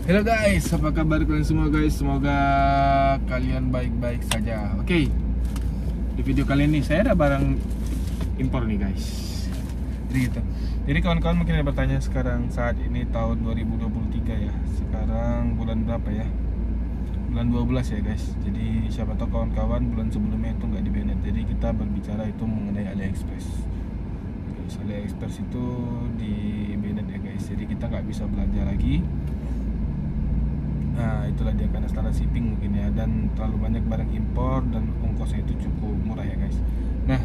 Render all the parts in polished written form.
Halo guys, apa kabar kalian semua guys? Semoga kalian baik-baik saja. Oke, di video kali ini saya ada barang impor nih guys. Jadi gitu. Jadi kawan-kawan mungkin ada bertanya sekarang saat ini tahun 2023 ya. Sekarang bulan berapa ya? Bulan 12 ya guys. Jadi siapa tahu kawan-kawan bulan sebelumnya itu nggak di banned. Jadi kita berbicara itu mengenai AliExpress. Guys, AliExpress itu di banned ya guys. Jadi kita nggak bisa belanja lagi. Nah itulah dia karena standar shipping mungkin ya, dan terlalu banyak barang impor dan ongkosnya itu cukup murah ya guys. Nah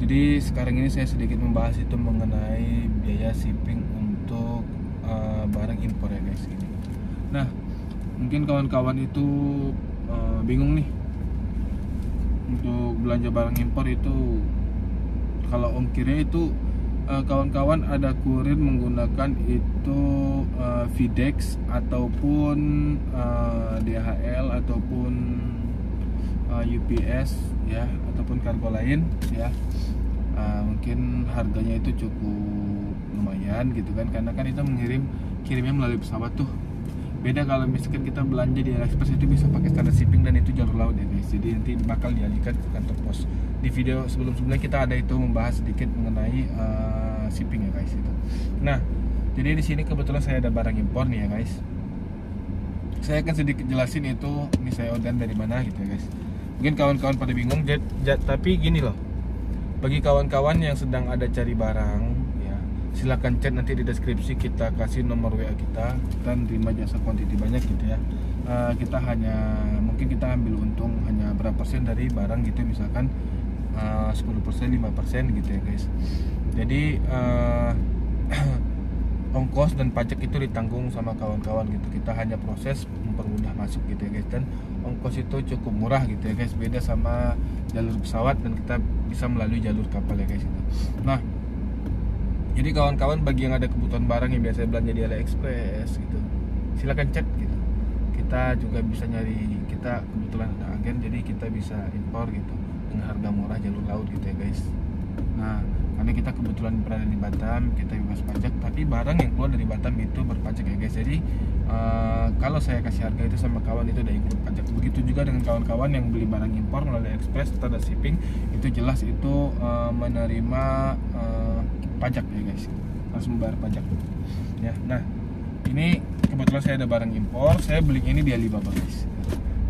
jadi sekarang ini saya sedikit membahas itu mengenai biaya shipping untuk barang impor ya guys ini. Nah mungkin kawan-kawan itu bingung nih untuk belanja barang impor itu, kalau ongkirnya itu kawan-kawan ada kurir menggunakan itu Videx ataupun DHL ataupun UPS ya, ataupun kargo lain ya. Mungkin harganya itu cukup lumayan gitu kan, karena kan itu kirimnya melalui pesawat tuh. Beda kalau misalkan kita belanja di AliExpress itu bisa pakai standar shipping dan itu jalur laut ya guys. Jadi nanti bakal dialihkan ke kantor pos. Di video sebelum-sebelumnya kita ada itu membahas sedikit mengenai shipping ya guys itu. Nah, jadi di sini kebetulan saya ada barang impor nih ya guys. Saya akan sedikit jelasin itu ini saya order dari mana gitu ya guys. Mungkin kawan-kawan pada bingung, tapi gini loh. Bagi kawan-kawan yang sedang ada cari barang, silakan chat nanti di deskripsi, kita kasih nomor WA kita dan terima jasa kuantiti banyak gitu ya. Kita mungkin kita ambil untung hanya berapa persen dari barang gitu, misalkan 10%, 5% gitu ya guys. Jadi ongkos dan pajak itu ditanggung sama kawan-kawan gitu. Kita hanya proses mempermudah masuk gitu ya guys, dan ongkos itu cukup murah gitu ya guys. Beda sama jalur pesawat dan kita bisa melalui jalur kapal ya guys gitu. Nah jadi kawan-kawan bagi yang ada kebutuhan barang yang biasa belanja di AliExpress gitu, silakan chat gitu. Kita juga bisa nyari, kita kebetulan ada agen jadi kita bisa impor gitu dengan harga murah jalur laut gitu ya guys. Nah karena kita kebetulan berada di Batam, kita bebas pajak, tapi barang yang keluar dari Batam itu berpajak ya guys. Jadi kalau saya kasih harga itu sama kawan itu udah include pajak. Begitu juga dengan kawan-kawan yang beli barang impor melalui AliExpress standar shipping, itu jelas itu menerima pajak ya guys, harus membayar pajak ya. Nah ini kebetulan saya ada barang impor, saya beli ini di Alibaba guys.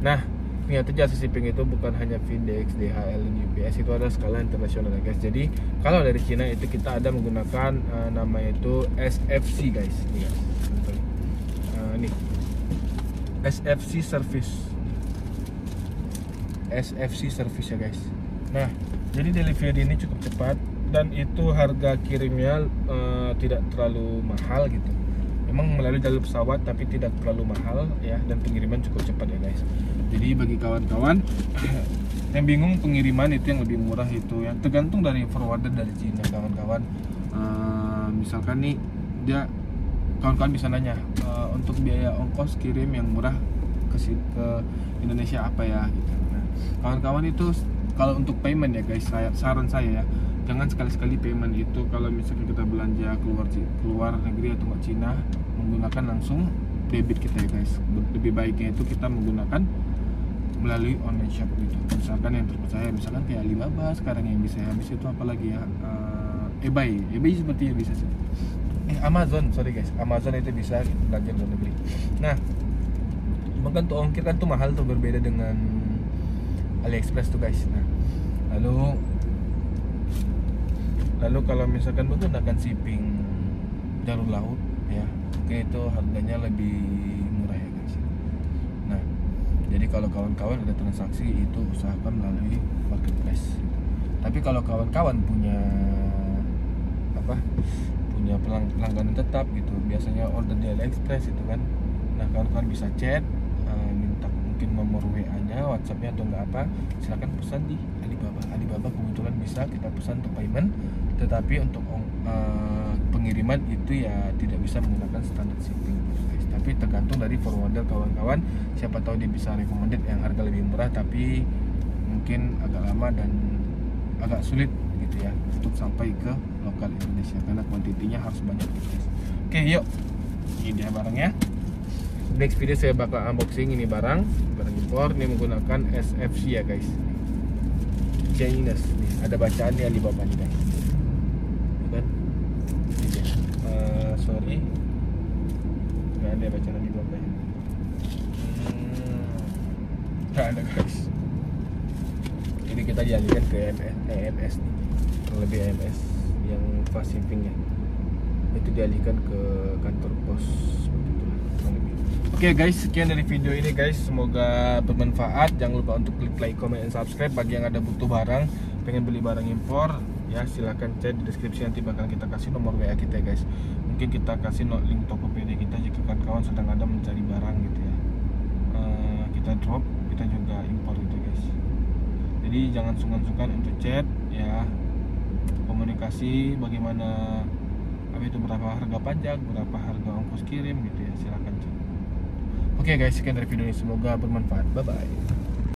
Nah ternyata jasa shipping itu bukan hanya Videx, DHL, dan UPS, itu ada skala internasional ya guys. Jadi kalau dari Cina itu kita ada menggunakan namanya itu SFC guys. Ini guys, nih SFC service ya guys. Nah jadi delivery ini cukup cepat dan itu harga kirimnya tidak terlalu mahal gitu. Memang melalui jalur pesawat tapi tidak terlalu mahal ya, dan pengiriman cukup cepat ya guys. Jadi bagi kawan-kawan yang bingung pengiriman itu yang lebih murah itu ya, tergantung dari forwarder dari Cina kawan-kawan. Misalkan nih dia, kawan-kawan bisa nanya untuk biaya ongkos kirim yang murah ke Indonesia apa ya gitu. Nah kawan-kawan itu kalau untuk payment ya guys, saran saya ya, jangan sekali-sekali payment itu kalau misalkan kita belanja keluar negeri atau Cina menggunakan langsung debit kita ya guys. Lebih baiknya itu kita menggunakan melalui online shop gitu. Misalkan yang terpercaya, misalkan kayak Alibaba sekarang yang bisa habis itu, apalagi ya eBay sepertinya bisa sih. Amazon itu bisa belanja luar negeri. Nah bahkan tuh ongkir kan tuh mahal tuh, berbeda dengan AliExpress tuh guys. Nah lalu kalau misalkan menggunakan shipping jalur laut ya, oke, itu harganya lebih murah ya guys. Nah jadi kalau kawan-kawan ada transaksi itu usahakan melalui marketplace. Tapi kalau kawan-kawan punya pelanggan tetap gitu, biasanya order di AliExpress itu kan. Nah kawan-kawan bisa chat, minta mungkin nomor WA-nya, WhatsApp-nya atau enggak apa, silakan pesan di Alibaba kebetulan bisa kita pesan untuk payment, tetapi untuk pengiriman itu ya tidak bisa menggunakan standar shipping guys. Tapi tergantung dari forwarder kawan-kawan, siapa tahu dia bisa recommended yang harga lebih murah tapi mungkin agak lama dan agak sulit gitu ya untuk sampai ke lokal Indonesia karena kuantitinya harus banyak guys. Oke, yuk, ini dia barangnya. next video saya bakal unboxing ini barang impor. Ini menggunakan SFC ya guys, Chinese nih, ada bacaannya di bawah nih guys, kan? Sorry, nggak ada bacaan di bawah ini. Nggak ada guys. Jadi kita dialihkan ke EMS nih, yang lebih EMS yang fast shipping ya, itu dialihkan ke kantor pos seperti itulah. Oke guys, sekian dari video ini guys, semoga bermanfaat. Jangan lupa untuk klik like, comment, and subscribe. Bagi yang ada butuh barang, pengen beli barang impor ya, silahkan cek di deskripsi, nanti bakal kita kasih nomor WA kita ya guys. Mungkin kita kasih link Tokopedia kita jika kawan-kawan sedang ada mencari barang gitu ya. Kita drop, kita juga impor gitu guys. Jadi jangan sungkan-sungkan untuk chat ya, komunikasi bagaimana, itu berapa harga pajak, berapa harga ongkos kirim gitu ya, silahkan cek. Oke guys, sekian dari video ini, semoga bermanfaat. Bye bye.